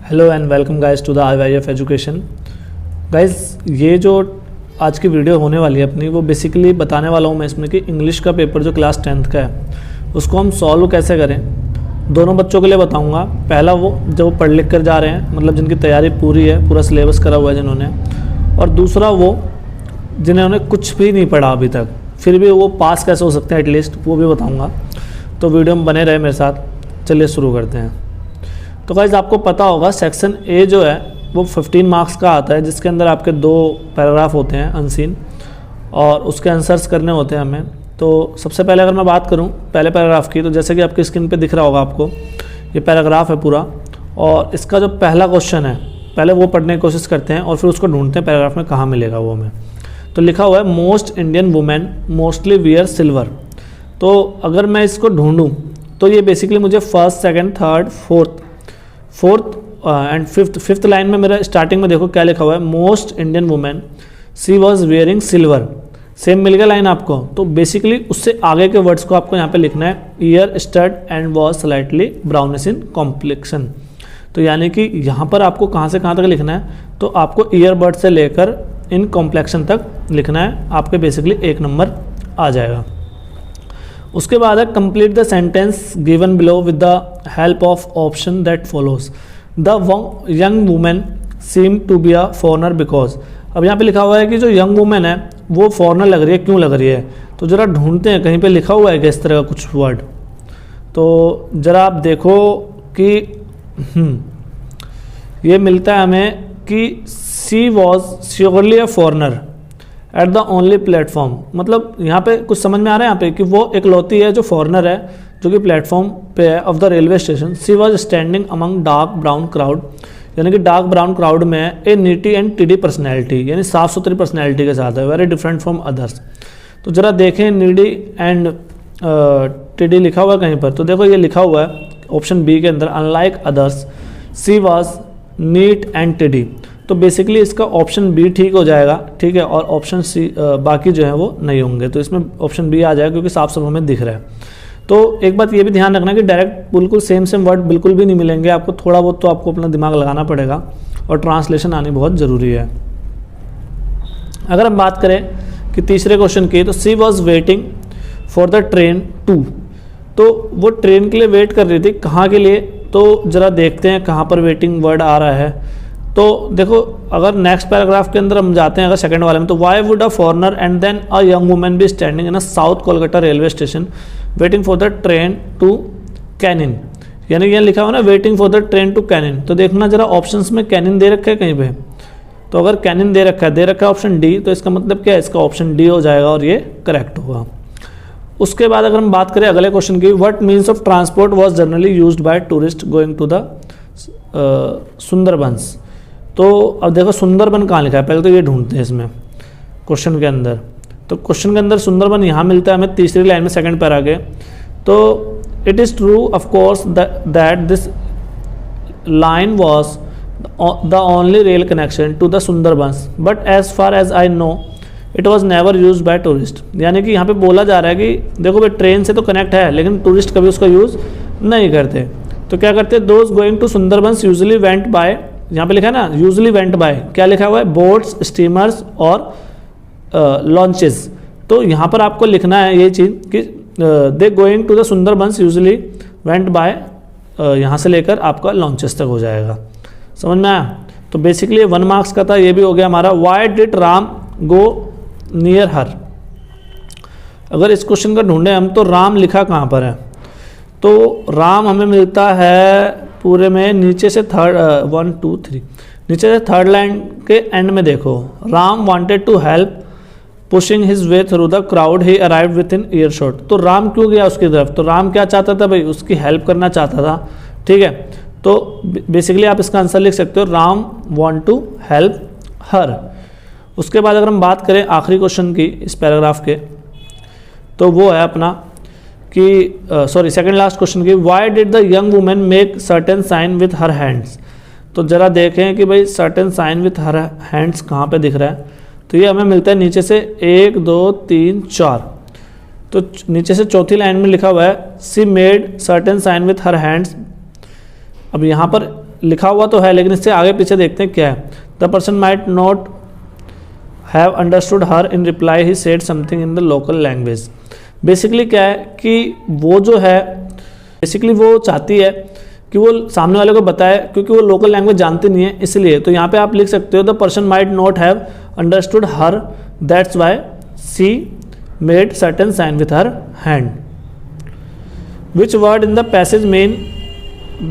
Hello and welcome guys to the IYF education. Guys ये जो आज की वीडियो होने वाली है अपनी, वो बेसिकली बताने वाला हूँ मैं इसमें कि इंग्लिश का पेपर जो क्लास 10th का है उसको हम सॉल्व कैसे करें। दोनों बच्चों के लिए बताऊँगा। पहला वो जो पढ़ लिख कर जा रहे हैं, मतलब जिनकी तैयारी पूरी है, पूरा सिलेबस करा हुआ है जिन्होंने, और दूसरा वो जिन्होंने कुछ भी नहीं पढ़ा अभी तक, फिर भी वो पास कैसे हो सकते हैं एटलीस्ट, वो भी बताऊँगा। तो वीडियो में बने रहे मेरे साथ। चलिए शुरू करते हैं। तो गाइस आपको पता होगा सेक्शन ए जो है वो 15 मार्क्स का आता है, जिसके अंदर आपके 2 पैराग्राफ होते हैं अनसीन, और उसके आंसर्स करने होते हैं हमें। तो सबसे पहले अगर मैं बात करूं पहले पैराग्राफ की, तो जैसे कि आपकी स्क्रीन पे दिख रहा होगा आपको, ये पैराग्राफ है पूरा, और इसका जो पहला क्वेश्चन है पहले वो पढ़ने की कोशिश करते हैं और फिर उसको ढूंढते हैं पैराग्राफ में कहाँ मिलेगा वो हमें। तो लिखा हुआ है most Indian women mostly wear silver. तो अगर मैं इसको ढूंढूँ तो ये बेसिकली मुझे first, second, third, fourth and fifth line में मेरा स्टार्टिंग में देखो क्या लिखा हुआ है, most Indian women she was wearing silver. Same मिल गया लाइन आपको। तो बेसिकली उससे आगे के वर्ड्स को आपको यहाँ पे लिखना है, year stud and was slightly brownish in complexion. तो यानी कि यहाँ पर आपको कहाँ से कहाँ तक लिखना है, तो आपको ईयरबड से लेकर इन कॉम्प्लेक्शन तक लिखना है। आपके बेसिकली 1 नंबर आ जाएगा। उसके बाद है complete the sentence given below with the help of option that follows. The young women seem to be a foreigner because. अब यहाँ पे लिखा हुआ है कि जो यंग वुमेन है वो फॉरनर लग रही है, क्यों लग रही है। तो ज़रा ढूंढते हैं कहीं पे लिखा हुआ है कि इस तरह का कुछ वर्ड। तो ज़रा आप देखो कि ये मिलता है हमें कि she was surely a foreigner at the only platform. मतलब यहाँ पे कुछ समझ में आ रहा है यहाँ पे कि वो एक लौती है जो फॉरनर है, जो कि प्लेटफॉर्म पे है of the railway station. She was standing among dark brown crowd, यानी कि डार्क ब्राउन क्राउड में a neat and tidy personality, यानी साफ सुथरी पर्सनैलिटी के साथ है, वेरी डिफरेंट फ्रॉम अदर्स। तो ज़रा देखें नीडी एंड टिडी लिखा हुआ है कहीं पर, तो देखो ये लिखा हुआ है ऑप्शन बी के अंदर, unlike others she was neat and tidy. तो बेसिकली इसका ऑप्शन बी ठीक हो जाएगा, ठीक है, और ऑप्शन सी बाकी जो है वो नहीं होंगे। तो इसमें ऑप्शन बी आ जाएगा क्योंकि साफ साफ हमें दिख रहा है। तो एक बात ये भी ध्यान रखना कि डायरेक्ट बिल्कुल सेम वर्ड बिल्कुल भी नहीं मिलेंगे आपको, थोड़ा बहुत तो आपको अपना दिमाग लगाना पड़ेगा और ट्रांसलेशन आनी बहुत ज़रूरी है। अगर हम बात करें कि तीसरे क्वेश्चन की, तो she was waiting for the train too. तो वो ट्रेन के लिए वेट कर रही थी, कहाँ के लिए, तो ज़रा देखते हैं कहाँ पर वेटिंग वर्ड आ रहा है। तो देखो अगर नेक्स्ट पैराग्राफ के अंदर हम जाते हैं अगर सेकंड वाले में, तो why would a foreigner and then a young women be standing in a south Kolkata railway station waiting for the train to Canning. यानी ये लिखा हुआ ना waiting for the train to Canning. तो देखना जरा ऑप्शंस में कैनिन दे रखा है कहीं पे, तो अगर कैनिन दे रखा है ऑप्शन डी, तो इसका मतलब क्या है, इसका ऑप्शन डी हो जाएगा और ये करेक्ट होगा। उसके बाद अगर हम बात करें अगले क्वेश्चन की, what means of transport was generally used by tourist going to the Sundarbans. तो अब देखो सुंदरबन कहाँ लिखा है, पहले तो ये ढूंढते हैं इसमें क्वेश्चन के अंदर। तो क्वेश्चन के अंदर सुंदरबन यहाँ मिलता है हमें तीसरी लाइन में सेकंड पैरा के। तो it is true of course that this line was the only rail connection to the Sundarbans, but as far as I know it was never use by tourist. यानी कि यहाँ पे बोला जा रहा है कि देखो भाई ट्रेन से तो कनेक्ट है, लेकिन टूरिस्ट कभी उसका यूज़ नहीं करते। तो क्या करते हैं, those going to Sundarbans usually went by, यहाँ पे लिखा है ना यूजली वेंट बाय, क्या लिखा हुआ है, बोट्स, स्टीमर्स और लॉन्चेस। तो यहाँ पर आपको लिखना है ये चीज़ कि they going to the Sundarbans usually went by, यहाँ से लेकर आपका लॉन्चेस तक हो जाएगा। समझ में आया। तो बेसिकली 1 मार्क्स का था, ये भी हो गया हमारा। Why did Ram go near her. अगर इस क्वेश्चन का ढूंढे हम, तो राम लिखा कहाँ पर है, तो राम हमें मिलता है पूरे में नीचे से नीचे से थर्ड लाइन के एंड में देखो, Ram wanted to help pushing his way through the crowd he arrived within earshot. तो राम क्यों गया उसकी तरफ, तो राम क्या चाहता था भाई, उसकी हेल्प करना चाहता था, ठीक है। तो बेसिकली आप इसका आंसर लिख सकते हो, Ram want to help her. उसके बाद अगर हम बात करें आखिरी क्वेश्चन की इस पैराग्राफ के, तो वो है अपना कि सेकंड लास्ट क्वेश्चन की, why did the young women make certain sign with her hands. तो ज़रा देखें कि भाई certain sign with her hands कहाँ पे दिख रहा है, तो ये हमें मिलता है नीचे से 1 2 3 4। तो नीचे से चौथी लाइन में लिखा हुआ है she made certain sign with her hands. अब यहाँ पर लिखा हुआ तो है लेकिन इससे आगे पीछे देखते हैं क्या है। The person might not have understood her in reply he said something in the local language. Basically क्या है कि वो जो है बेसिकली वो चाहती है कि वो सामने वाले को बताए, क्योंकि वो लोकल लैंग्वेज जानती नहीं है इसलिए। तो यहाँ पे आप लिख सकते हो the person might not have understood her that's why she made certain sign with her hand. Which word in the passage mean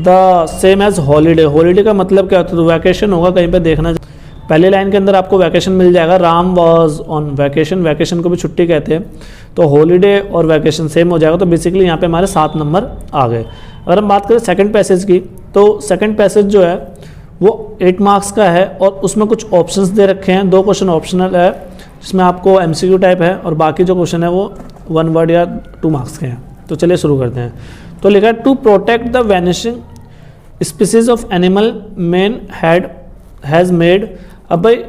the same as holiday. Holiday का मतलब क्या होता है, तो वैकेशन होगा, कहीं पे देखना। पहली लाइन के अंदर आपको वैकेशन मिल जाएगा, Ram was on vacation, vacation को भी छुट्टी कहते हैं, तो हॉलीडे और वैकेशन सेम हो जाएगा। तो बेसिकली यहाँ पे हमारे 7 नंबर आ गए। अगर हम बात करें सेकंड पैसेज की, तो सेकंड पैसेज जो है वो 8 मार्क्स का है और उसमें कुछ ऑप्शंस दे रखे हैं। 2 क्वेश्चन ऑप्शनल है जिसमें आपको MCQ टाइप है और बाकी जो क्वेश्चन है वो 1 वर्ड या 2 मार्क्स के हैं। तो चलिए शुरू करते हैं। तो लिखा है to protect the vanishing species of animal man has made. अब भाई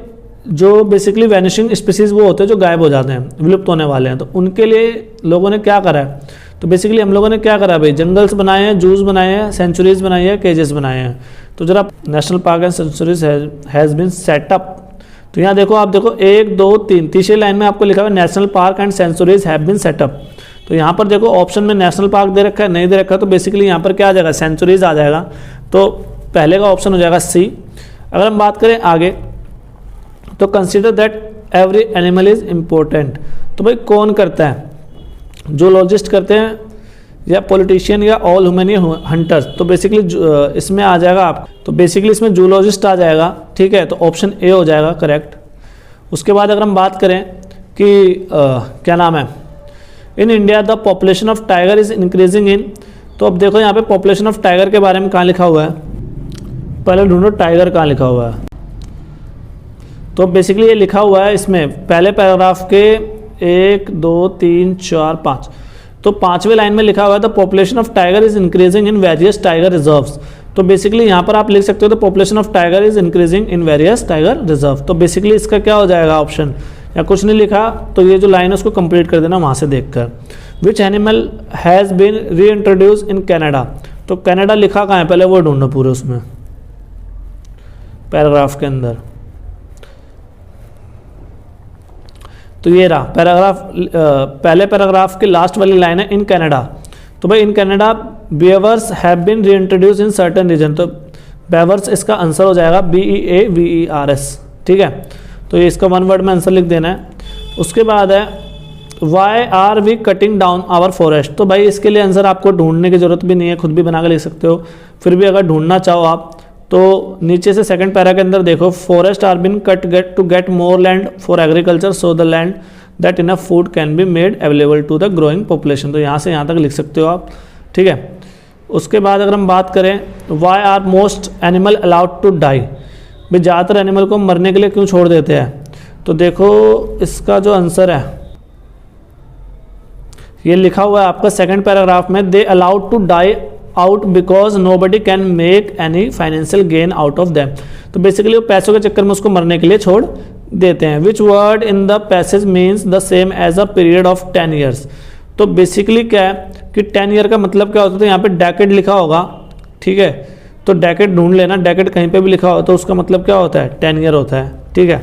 जो बेसिकली वैनिशिंग स्पीसीज वो होते हैं जो गायब हो जाते हैं, विलुप्त होने वाले हैं, तो उनके लिए लोगों ने क्या करा है, तो बेसिकली हम लोगों ने क्या करा भाई, जंगल्स बनाए हैं, जूस बनाए हैं, सेंचुरीज बनाई है, केजेस बनाए हैं। तो जरा national park and sanctuaries has been set up. तो यहाँ देखो, आप देखो 1 2 3 तीसरी लाइन में आपको लिखा हुआ है national park and sanctuaries have been set up. तो यहाँ पर देखो ऑप्शन में नेशनल पार्क दे रखा है, नहीं दे रखा है, तो बेसिकली यहाँ पर क्या आ जाएगा, सेंचुरीज आ जाएगा। तो पहले का ऑप्शन हो जाएगा सी। अगर हम बात करें आगे, तो consider that every animal is important. तो भाई कौन करता है, जूलॉजिस्ट करते हैं या पॉलिटिशियन या ऑल ह्यूमन हंटर्स। तो बेसिकली इसमें आ जाएगा आप, तो बेसिकली इसमें जूलॉजिस्ट आ जाएगा, ठीक है। तो ऑप्शन ए हो जाएगा करेक्ट। उसके बाद अगर हम बात करें कि क्या नाम है, in India the population of tiger is increasing in. तो अब देखो यहाँ पे पॉपुलेशन ऑफ टाइगर के बारे में कहाँ लिखा हुआ है, पहले ढूंढो टाइगर कहाँ लिखा हुआ है। तो बेसिकली ये लिखा हुआ है इसमें पहले पैराग्राफ के 1 2 3 4 5, तो 5वें लाइन में लिखा हुआ है the population of tiger is increasing in various tiger reserves. तो बेसिकली यहाँ पर आप लिख सकते हो the population of tiger is increasing in various tiger reserve. तो बेसिकली इसका क्या हो जाएगा ऑप्शन, या कुछ नहीं लिखा तो ये जो लाइन है उसको कंप्लीट कर देना वहाँ से देखकर। विच एनिमल हैज़ बीन री इंट्रोड्यूस इन कैनेडा। तो कनाडा लिखा कहाँ है, पहले वो ढूंढो पूरे उसमें पैराग्राफ के अंदर। तो ये रहा पैराग्राफ, पहले पैराग्राफ की लास्ट वाली लाइन है इन कनाडा। तो भाई in Canada beavers have been reintroduce in certain region. तो बेवर्स इसका आंसर हो जाएगा BEAVERS, ठीक है। तो ये इसका 1 वर्ड में आंसर लिख देना है। उसके बाद है why are we cutting down our forest. तो भाई इसके लिए आंसर आपको ढूंढने की जरूरत भी नहीं है, खुद भी बना के लिख सकते हो। फिर भी अगर ढूंढना चाहो आप तो नीचे से सेकंड पैरा के अंदर देखो, forest are been cut to get more land for agriculture so the land that enough food can be made available to the growing population. तो यहाँ से यहाँ तक लिख सकते हो आप, ठीक है। उसके बाद अगर हम बात करें why are most animal allowed to die. भाई ज़्यादातर एनिमल को मरने के लिए क्यों छोड़ देते हैं, तो देखो इसका जो आंसर है ये लिखा हुआ है आपका सेकंड पैराग्राफ में, they allowed to die out because nobody can make any financial gain out of them. तो बेसिकली वो पैसों के चक्कर में उसको मरने के लिए छोड़ देते हैं। Which word in the passage means the same as a period of 10 years. तो बेसिकली क्या है कि 10 ईयर का मतलब क्या होता है, तो यहाँ पे डेकेड लिखा होगा, ठीक है। तो डेकेड ढूंढ लेना, डेकेड कहीं पे भी लिखा हो तो उसका मतलब क्या होता है, 10 ईयर होता है, ठीक है।